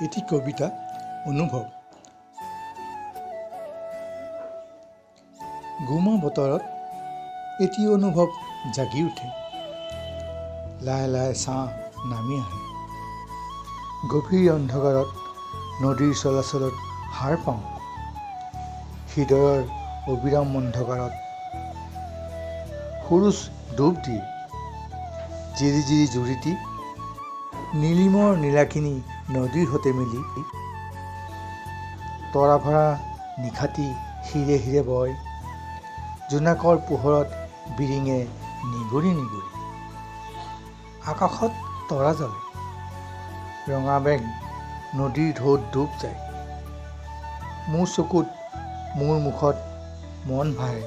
এটি কবিতা অনুভৱ। গুমা বতৰত এটি অনুভৱ জাগি উঠে। লাহে লাহে ছাঁ নামি আহে। গভীৰ অন্ধকাৰত নদীৰ চলাচলত সাৰ পাওঁ। হৃদয়ৰ অবিৰাম অন্ধকাৰত সৰুচ ডুব দিয়ে। জিৰি জিৰি জুৰিটি নীলিমৰ নীলাকিনী নদীৰ সতে মিলি তৰা ভৰা নিশাটি হিৰে হিৰে বয়। জোনাকৰ পোহৰত বিৰিঙে নিগৰি নিগৰি। আকাশত তৰা জ্বলে। ৰঙা বেং নদীৰ ঢৌত ডুব যায়। মোৰ চকুত মোৰ মুখত মন ভাহে।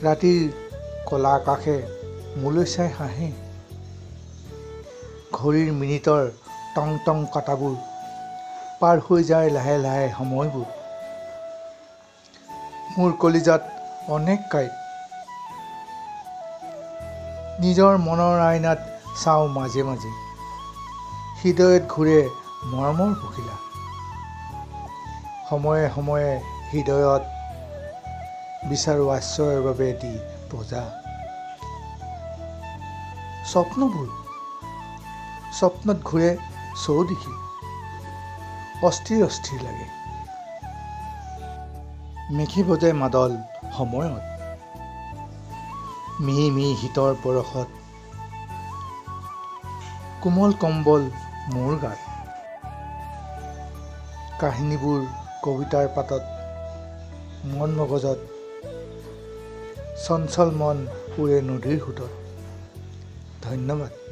ৰাতিৰ কলা আকাশে মোলৈ চাই হাঁহে। ঘড়ীৰ মিনিটৰ টং টং কাটাবোৰ পাৰ হৈ যায় লাহে লাহে সময়বোৰ। মোৰ কলিজাত অনেক কাঁইট। নিজৰ মনৰ আইনাত চাওঁ মাজে মাজে। হৃদয়ত ঘূৰে মৰমৰ পখিলা। সময়ে সময়ে হৃদয়ত বিচাৰোঁ আশ্ৰয়ৰ বাবে এটি প্ৰজা। স্বপ্নত ঘূৰে চৌদিশে। অস্থিৰ অস্থিৰ লাগে। মেঘে বজায় মাদল সময়ত। মিহি মিহি শীতৰ পৰশত কোমল কম্বল মোৰ গাত। কাহিনীবোৰ কবিতাৰ পাতত মন মগজত চঞ্চল মন উৰে নদীৰ সোঁতত। ধন্যবাদ।